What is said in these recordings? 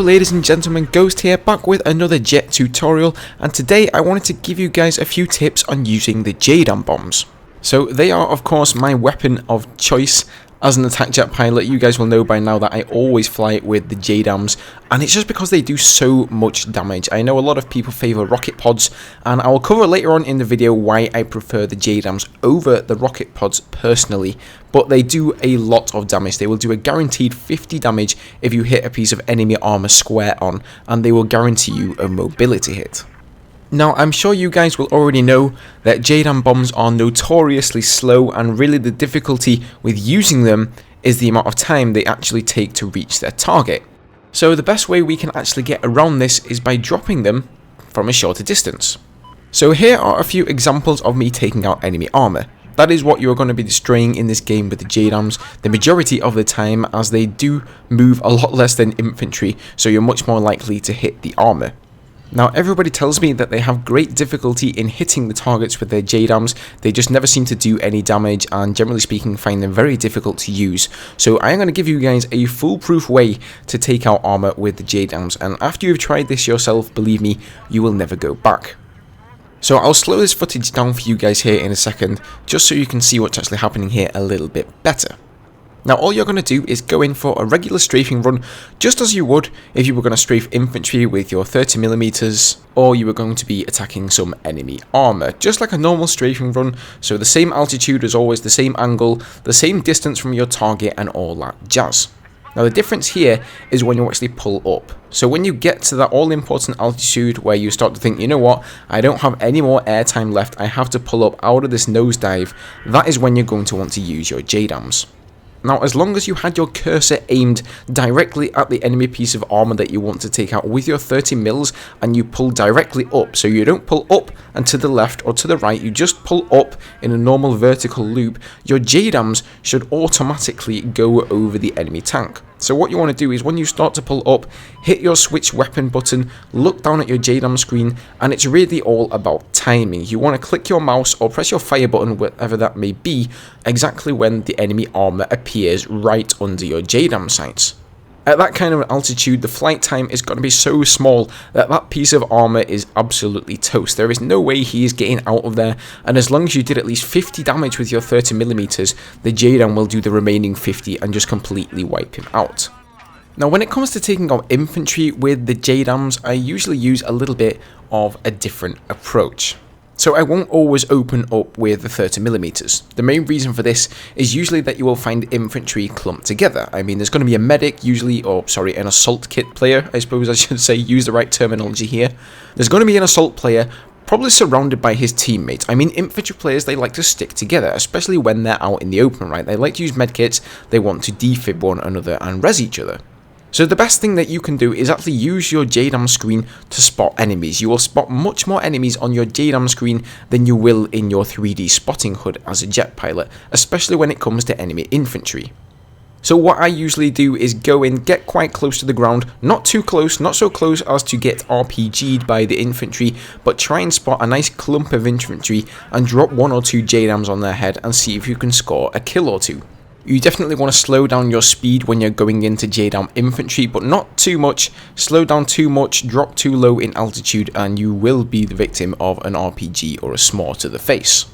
ladies and gentlemen, Ghost here, back with another jet tutorial, and today I wanted to give you guys a few tips on using the JDAM bombs. So they are of course my weapon of choice. As an attack jet pilot, you guys will know by now that I always fly with the JDAMs, and it's just because they do so much damage. I know a lot of people favour rocket pods, and I will cover later on in the video why I prefer the JDAMs over the rocket pods personally, but they do a lot of damage. They will do a guaranteed 50 damage if you hit a piece of enemy armour square on, and they will guarantee you a mobility hit. Now, I'm sure you guys will already know that JDAM bombs are notoriously slow, and really the difficulty with using them is the amount of time they actually take to reach their target. So the best way we can actually get around this is by dropping them from a shorter distance. So here are a few examples of me taking out enemy armour. That is what you're going to be destroying in this game with the JDAMs the majority of the time, as they do move a lot less than infantry, so you're much more likely to hit the armour. Now, everybody tells me that they have great difficulty in hitting the targets with their JDAMs. They just never seem to do any damage, and generally speaking find them very difficult to use. So I am going to give you guys a foolproof way to take out armour with the JDAMs, and after you've tried this yourself, believe me, you will never go back. So I'll slow this footage down for you guys here in a second, just so you can see what's actually happening here a little bit better. Now, all you're going to do is go in for a regular strafing run, just as you would if you were going to strafe infantry with your 30mm, or you were going to be attacking some enemy armour, just like a normal strafing run. So the same altitude as always, the same angle, the same distance from your target, and all that jazz. Now, the difference here is when you actually pull up. So when you get to that all-important altitude where you start to think, you know what, I don't have any more airtime left, I have to pull up out of this nosedive, that is when you're going to want to use your JDAMs. Now, as long as you had your cursor aimed directly at the enemy piece of armour that you want to take out with your 30mm, and you pull directly up, so you don't pull up and to the left or to the right, you just pull up in a normal vertical loop, your JDAMs should automatically go over the enemy tank. So what you want to do is when you start to pull up, hit your switch weapon button, look down at your JDAM screen, and it's really all about timing. You want to click your mouse or press your fire button, whatever that may be, exactly when the enemy armour appears right under your JDAM sights. At that kind of an altitude, the flight time is going to be so small that that piece of armour is absolutely toast. There is no way he is getting out of there, and as long as you did at least 50 damage with your 30mm, the JDAM will do the remaining 50 and just completely wipe him out. Now, when it comes to taking out infantry with the JDAMs, I usually use a little bit of a different approach. So I won't always open up with the 30mm. The main reason for this is usually that you will find infantry clumped together. I mean, there's going to be a medic usually, or sorry, an assault kit player, I suppose I should say, use the right terminology here. There's going to be an assault player, probably surrounded by his teammates. I mean, infantry players, they like to stick together, especially when they're out in the open, right? They like to use medkits, they want to defib one another and res each other. So the best thing that you can do is actually use your JDAM screen to spot enemies. You will spot much more enemies on your JDAM screen than you will in your 3D spotting HUD as a jet pilot, especially when it comes to enemy infantry. So what I usually do is go in, get quite close to the ground, not too close, not so close as to get RPG'd by the infantry, but try and spot a nice clump of infantry and drop 1 or 2 JDAMs on their head and see if you can score a kill or 2. You definitely want to slow down your speed when you're going into JDAM infantry, but not too much. Slow down too much, drop too low in altitude, and you will be the victim of an RPG or a SMOR to the face.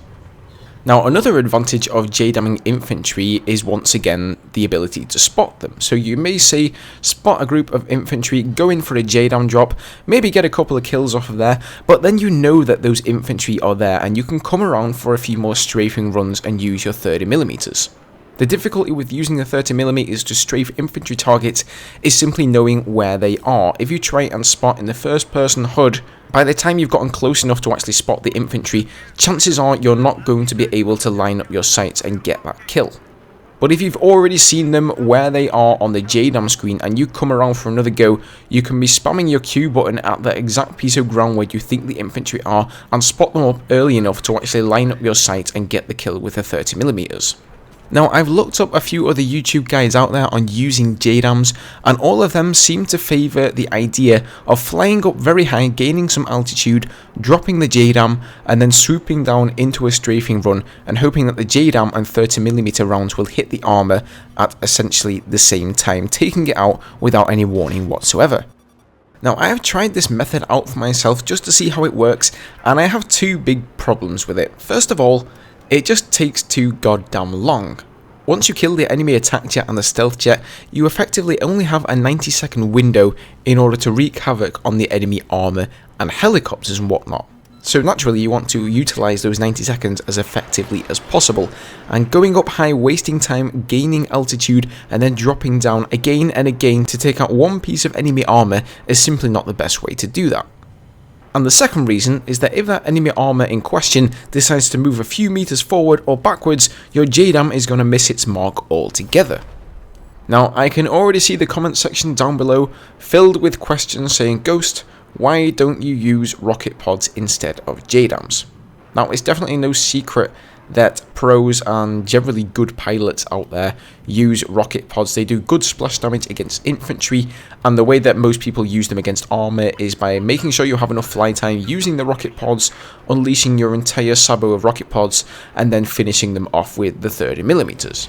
Now, another advantage of JDAMing infantry is once again the ability to spot them. So you may say, spot a group of infantry, go in for a JDAM drop, maybe get a couple of kills off of there, but then you know that those infantry are there and you can come around for a few more strafing runs and use your 30mm. The difficulty with using the 30mm to strafe infantry targets is simply knowing where they are. If you try and spot in the first person HUD, by the time you've gotten close enough to actually spot the infantry, chances are you're not going to be able to line up your sights and get that kill. But if you've already seen them where they are on the JDAM screen and you come around for another go, you can be spamming your Q button at the exact piece of ground where you think the infantry are and spot them up early enough to actually line up your sights and get the kill with the 30mm. Now, I've looked up a few other YouTube guides out there on using JDAMs, and all of them seem to favour the idea of flying up very high, gaining some altitude, dropping the JDAM, and then swooping down into a strafing run, and hoping that the JDAM and 30mm rounds will hit the armour at essentially the same time, taking it out without any warning whatsoever. Now, I have tried this method out for myself just to see how it works, and I have two big problems with it. First of all, it just takes too goddamn long. Once you kill the enemy attack jet and the stealth jet, you effectively only have a 90-second window in order to wreak havoc on the enemy armour and helicopters and whatnot. So naturally you want to utilise those 90 seconds as effectively as possible, and going up high, wasting time, gaining altitude, and then dropping down again and again to take out one piece of enemy armour is simply not the best way to do that. And the second reason is that if that enemy armour in question decides to move a few meters forward or backwards, your JDAM is going to miss its mark altogether. Now, I can already see the comment section down below filled with questions saying, Ghost, why don't you use rocket pods instead of JDAMs? Now, it's definitely no secret that pros and generally good pilots out there use rocket pods. They do good splash damage against infantry, and the way that most people use them against armour is by making sure you have enough fly time using the rocket pods, unleashing your entire sabo of rocket pods, and then finishing them off with the 30mm.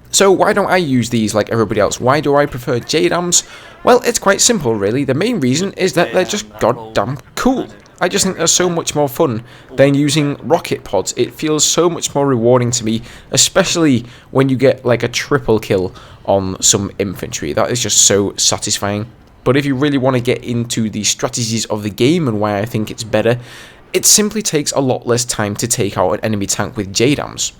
So why don't I use these like everybody else? Why do I prefer JDAMs? Well, it's quite simple really. The main reason is that they're just goddamn cool. I just think they're so much more fun than using rocket pods. It feels so much more rewarding to me, especially when you get like a triple kill on some infantry. That is just so satisfying. But if you really want to get into the strategies of the game and why I think it's better, it simply takes a lot less time to take out an enemy tank with JDAMs.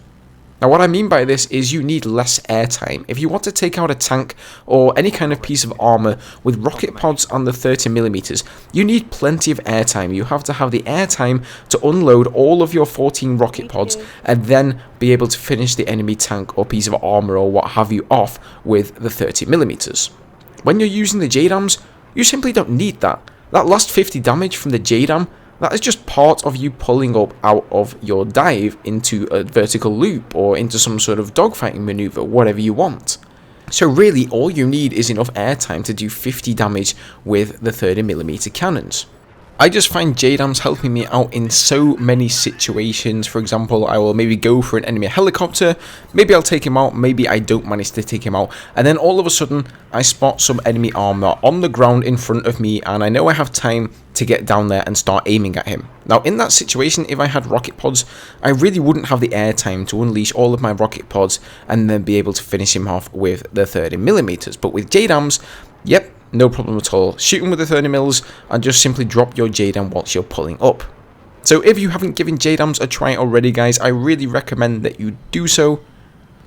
Now what I mean by this is you need less airtime. If you want to take out a tank or any kind of piece of armour with rocket pods on the 30mm, you need plenty of airtime. You have to have the airtime to unload all of your 14 rocket pods and then be able to finish the enemy tank or piece of armour or what have you off with the 30mm. When you're using the JDAMs, you simply don't need that. That last 50 damage from the JDAM, that is just part of you pulling up out of your dive into a vertical loop or into some sort of dogfighting maneuver, whatever you want. So really, all you need is enough airtime to do 50 damage with the 30mm cannons. I just find JDAMs helping me out in so many situations. For example, I will maybe go for an enemy helicopter, maybe I'll take him out, maybe I don't manage to take him out, and then all of a sudden I spot some enemy armor on the ground in front of me and I know I have time to get down there and start aiming at him. Now in that situation, if I had rocket pods, I really wouldn't have the airtime to unleash all of my rocket pods and then be able to finish him off with the 30mm. But with JDAMs, yep, no problem at all. Shoot him with the 30mm and just simply drop your JDAM whilst you're pulling up. So if you haven't given JDAMs a try already, guys, I really recommend that you do so.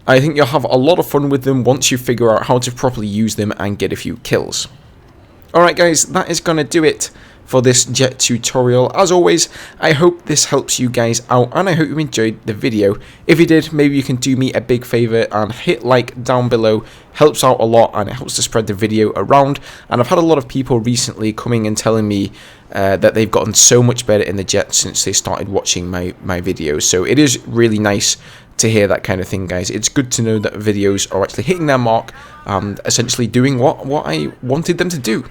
I think you'll have a lot of fun with them once you figure out how to properly use them and get a few kills. Alright guys, that is going to do it for this jet tutorial. As always, I hope this helps you guys out and I hope you enjoyed the video. If you did, maybe you can do me a big favour and hit like down below. Helps out a lot and it helps to spread the video around. And I've had a lot of people recently coming and telling me that they've gotten so much better in the jet since they started watching my videos. So it is really nice to hear that kind of thing, guys. It's good to know that videos are actually hitting their mark and essentially doing what I wanted them to do.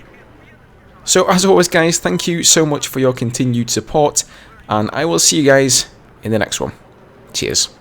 So as always, guys, thank you so much for your continued support, and I will see you guys in the next one. Cheers.